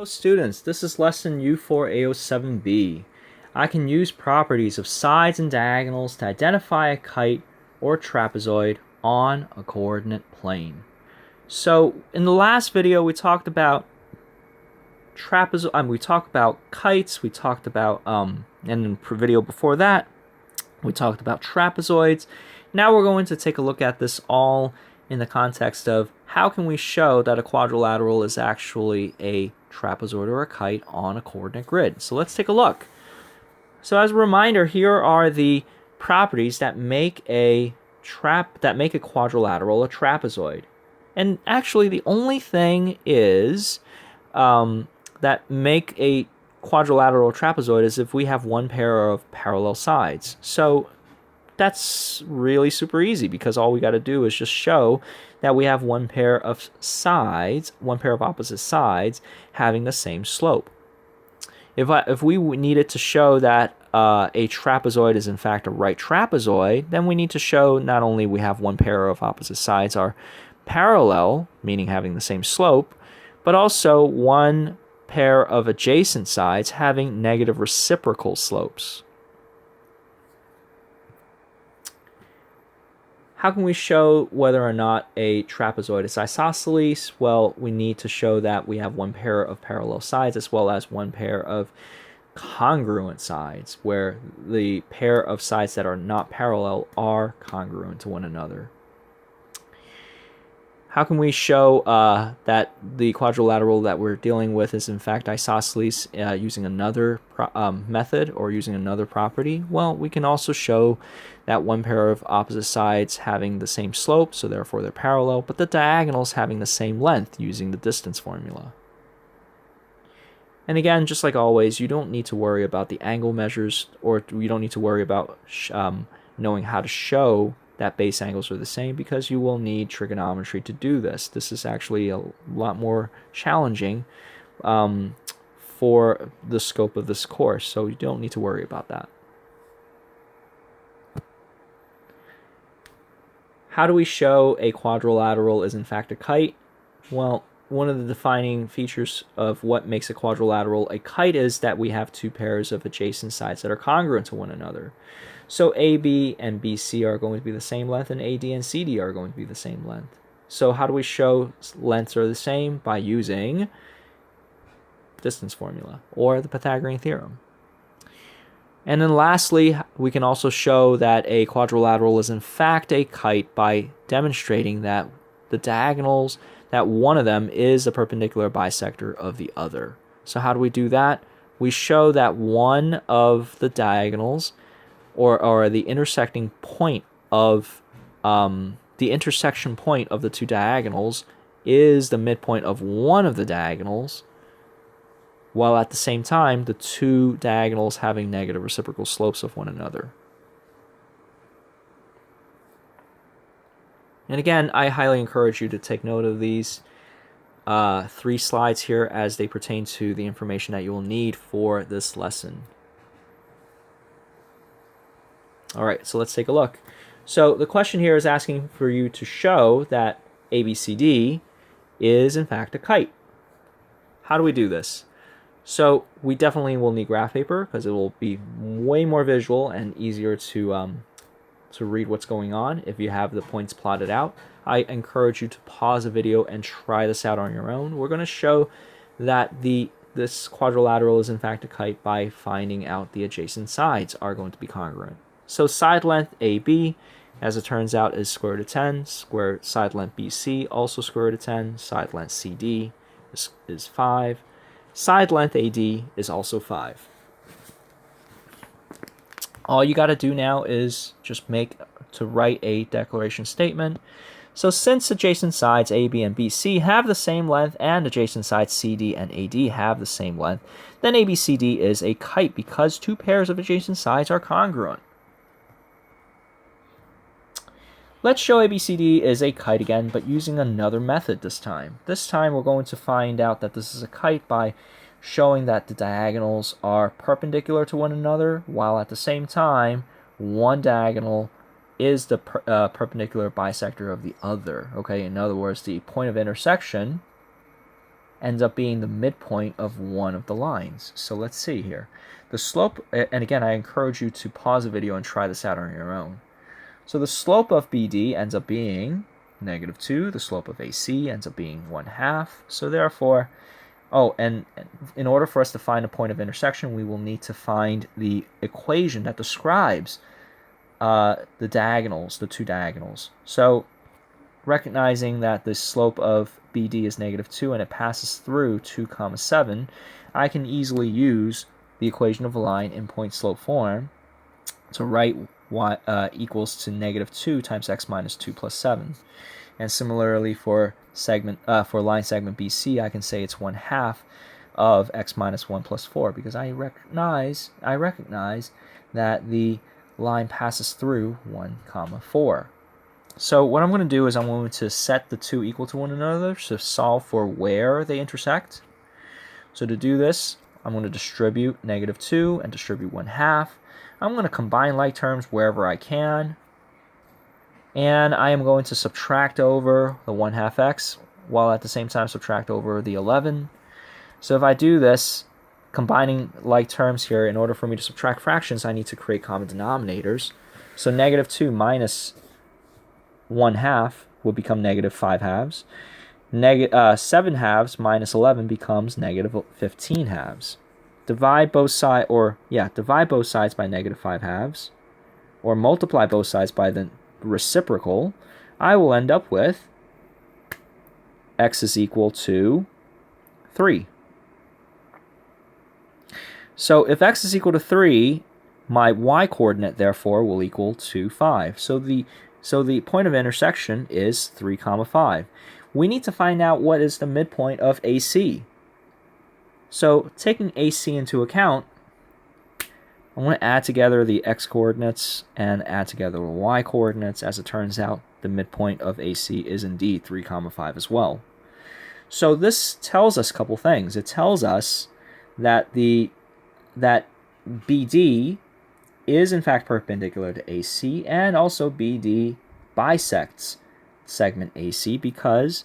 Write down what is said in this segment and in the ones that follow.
Hello students, this is lesson U4A07b. I can use properties of sides and diagonals to identify a kite or trapezoid on a coordinate plane. So in the last video we talked about we talked about kites, we talked about and in the video before that we talked about trapezoids. Now we're going to take a look at this all in the context of how can we show that a quadrilateral is actually a trapezoid or a kite on a coordinate grid. So let's take a look. So as a reminder, here are the properties that make a quadrilateral a trapezoid. And actually the only thing is that make a quadrilateral trapezoid is if we have one pair of parallel sides. So that's really super easy because all we got to do is just show that we have one pair of sides, one pair of opposite sides having the same slope. If we needed to show that a trapezoid is in fact a right trapezoid, then we need to show not only we have one pair of opposite sides are parallel, meaning having the same slope, but also one pair of adjacent sides having negative reciprocal slopes. How can we show whether or not a trapezoid is isosceles? Well, we need to show that we have one pair of parallel sides as well as one pair of congruent sides, where the pair of sides that are not parallel are congruent to one another. How can we show that the quadrilateral that we're dealing with is in fact isosceles using another method or using another property? Well, we can also show that one pair of opposite sides having the same slope, so therefore they're parallel, but the diagonals having the same length using the distance formula. And again, just like always, you don't need to worry about the angle measures, or you don't need to worry about knowing how to show that base angles are the same, because you will need trigonometry to do this. This is actually a lot more challenging for the scope of this course, so you don't need to worry about that. How do we show a quadrilateral is in fact a kite? Well, one of the defining features of what makes a quadrilateral a kite is that we have two pairs of adjacent sides that are congruent to one another. So AB and BC are going to be the same length, and AD and CD are going to be the same length. So how do we show lengths are the same? By using distance formula or the Pythagorean theorem. And then lastly, we can also show that a quadrilateral is in fact a kite by demonstrating that the diagonals, that one of them is a perpendicular bisector of the other. So how do we do that? We show that one of the diagonals, or the intersecting point of the intersection point of the two diagonals is the midpoint of one of the diagonals, while at the same time the two diagonals having negative reciprocal slopes of one another. And again, I highly encourage you to take note of these 3 slides here as they pertain to the information that you will need for this lesson. All right, so let's take a look. So the question here is asking for you to show that ABCD is in fact a kite. How do we do this? So we definitely will need graph paper because it will be way more visual and easier to read what's going on if you have the points plotted out. I encourage you to pause the video and try this out on your own. We're going to show that this quadrilateral is in fact a kite by finding out the adjacent sides are going to be congruent. So side length AB, as it turns out, is square root of 10. Side length BC, also square root of 10. Side length CD is 5. Side length AD is also 5. All you got to do now is just write a declaration statement. So since adjacent sides AB and BC have the same length and adjacent sides CD and AD have the same length, then ABCD is a kite because two pairs of adjacent sides are congruent. Let's show ABCD is a kite again, but using another method this time. This time we're going to find out that this is a kite by showing that the diagonals are perpendicular to one another, while at the same time one diagonal is the perpendicular bisector of the other. Okay, in other words, the point of intersection ends up being the midpoint of one of the lines. So let's see here. The slope, and again, I encourage you to pause the video and try this out on your own. So the slope of BD ends up being -2. The slope of AC ends up being 1/2. So therefore, and in order for us to find a point of intersection, we will need to find the equation that describes the diagonals, the two diagonals. So recognizing that the slope of BD is -2 and it passes through 2, 7, I can easily use the equation of a line in point slope form to write y equals to -2 times x minus 2 plus 7. And similarly for line segment BC, I can say it's 1/2 of x minus 1 plus 4 because I recognize that the line passes through 1, 4. So what I'm going to do is I'm going to set the two equal to one another to solve for where they intersect. So to do this, I'm going to distribute -2 and distribute 1/2. I'm going to combine like terms wherever I can. And I am going to subtract over the 1/2 x while at the same time subtract over the 11. So if I do this, combining like terms here, in order for me to subtract fractions, I need to create common denominators. So -2 minus 1/2 will become -5/2. 7/2 minus 11 becomes -15/2. Divide both sides by -5/2, or multiply both sides by the reciprocal. I will end up with x is equal to 3. So if x is equal to 3, my y-coordinate, therefore, will equal to 5. So the point of intersection is 3, 5. We need to find out what is the midpoint of AC. So taking AC into account, I'm going to add together the x-coordinates and add together the y-coordinates. As it turns out, the midpoint of AC is indeed 3, 5 as well. So this tells us a couple things. It tells us that BD is in fact perpendicular to AC, and also BD bisects segment AC because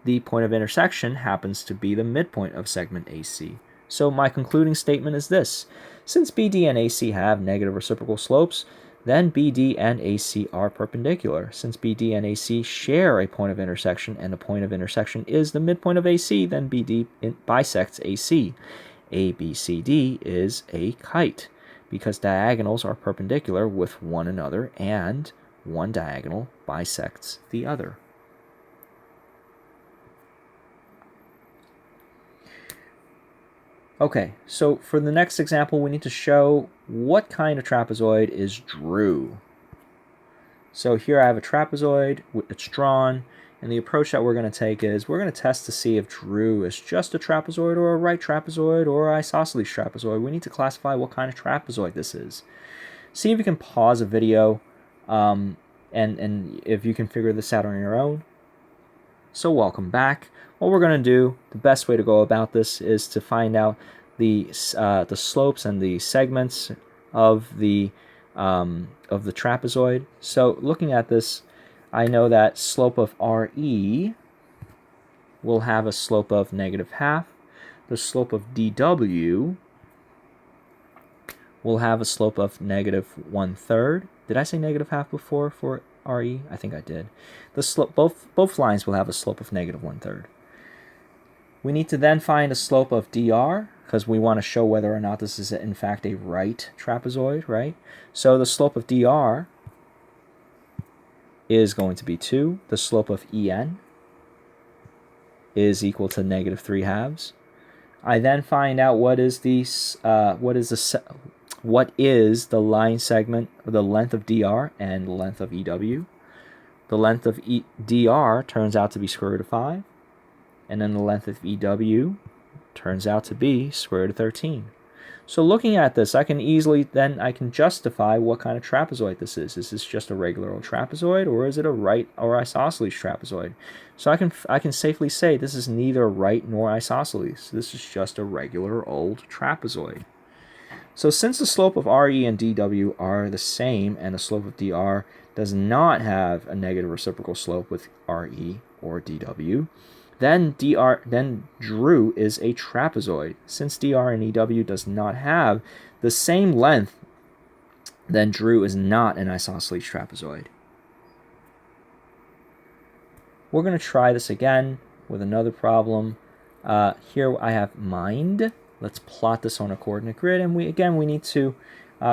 the point of intersection happens to be the midpoint of segment AC. So my concluding statement is this: since BD and AC have negative reciprocal slopes, then BD and AC are perpendicular. Since BD and AC share a point of intersection and the point of intersection is the midpoint of AC, then BD bisects AC. ABCD is a kite because diagonals are perpendicular with one another and one diagonal bisects the other. Okay, so for the next example, we need to show what kind of trapezoid is Drew. So here I have a trapezoid, it's drawn, and the approach that we're going to take is we're going to test to see if Drew is just a trapezoid or a right trapezoid or isosceles trapezoid. We need to classify what kind of trapezoid this is. See if you can pause a video and if you can figure this out on your own. So welcome back. What we're going to do, the best way to go about this is to find out the slopes and the segments of the trapezoid. So looking at this, I know that slope of RE will have a slope of -1/2. The slope of DW will have a slope of -1/3. Did I say -1/2 before for RE? I think I did. The slope, both lines will have a slope of -1/3. We need to then find a slope of DR because we want to show whether or not this is in fact a right trapezoid, right? So the slope of DR is going to be 2. The slope of EN is equal to -3/2. I then find out what is the line segment, the length of DR and the length of EW. The length of DR turns out to be square root of 5, and then the length of EW turns out to be square root of 13. So looking at this, I can justify what kind of trapezoid this is. Is this just a regular old trapezoid, or is it a right or isosceles trapezoid? So I can safely say this is neither right nor isosceles. This is just a regular old trapezoid. So since the slope of RE and DW are the same, and the slope of DR does not have a negative reciprocal slope with RE or DW, then Drew is a trapezoid. Since DR and EW does not have the same length, then Drew is not an isosceles trapezoid. We're going to try this again with another problem. Here I have mind. Let's plot this on a coordinate grid, and we need to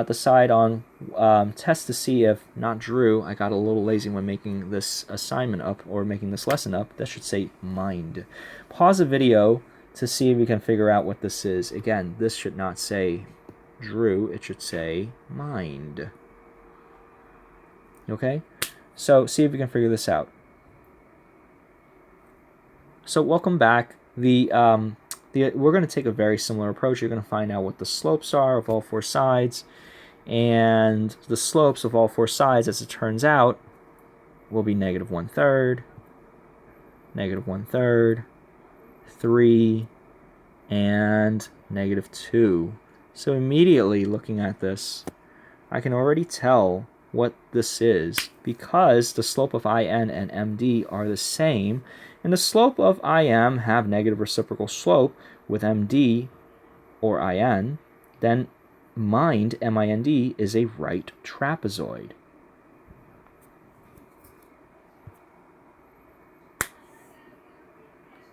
decide on test to see if, not Drew, I got a little lazy when making this assignment up or making this lesson up. That should say mind. Pause the video to see if we can figure out what this is. Again, this should not say Drew, it should say mind. Okay, so see if we can figure this out. So welcome back. We're going to take a very similar approach. You're going to find out what the slopes are of all four sides, and the slopes of all four sides, as it turns out, will be negative 1/3, negative 1/3, 3, and negative 2. So immediately looking at this, I can already tell what this is because the slope of IN and MD are the same, and the slope of IM have negative reciprocal slope with MD or IN, then mind, MIND, is a right trapezoid.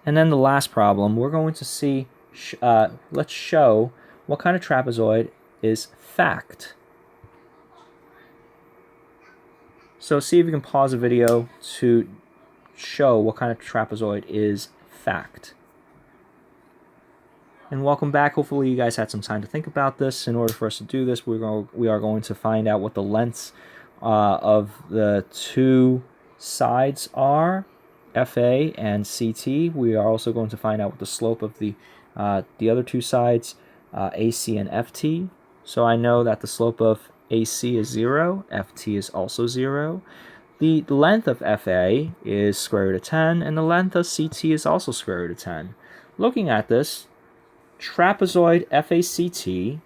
And then the last problem, we're going to see, let's show what kind of trapezoid is fact. So see if you can pause the video to show what kind of trapezoid is fact. And welcome back. Hopefully you guys had some time to think about this. In order for us to do this, we are going to find out what the lengths of the two sides are, FA and CT. We are also going to find out what the slope of the other two sides, AC and FT. So I know that the slope of AC is 0, FT is also 0. The length of FA is square root of 10, and the length of CT is also square root of 10. Looking at this, trapezoid FACT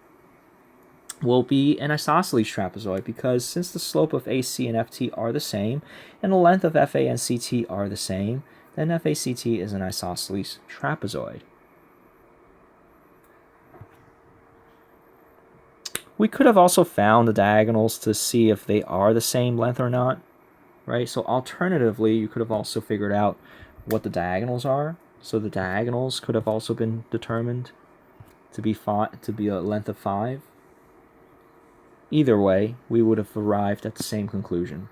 will be an isosceles trapezoid because since the slope of AC and FT are the same, and the length of FA and CT are the same, then FACT is an isosceles trapezoid. We could have also found the diagonals to see if they are the same length or not, right? So alternatively, you could have also figured out what the diagonals are. So the diagonals could have also been determined to be a length of 5. Either way, we would have arrived at the same conclusion.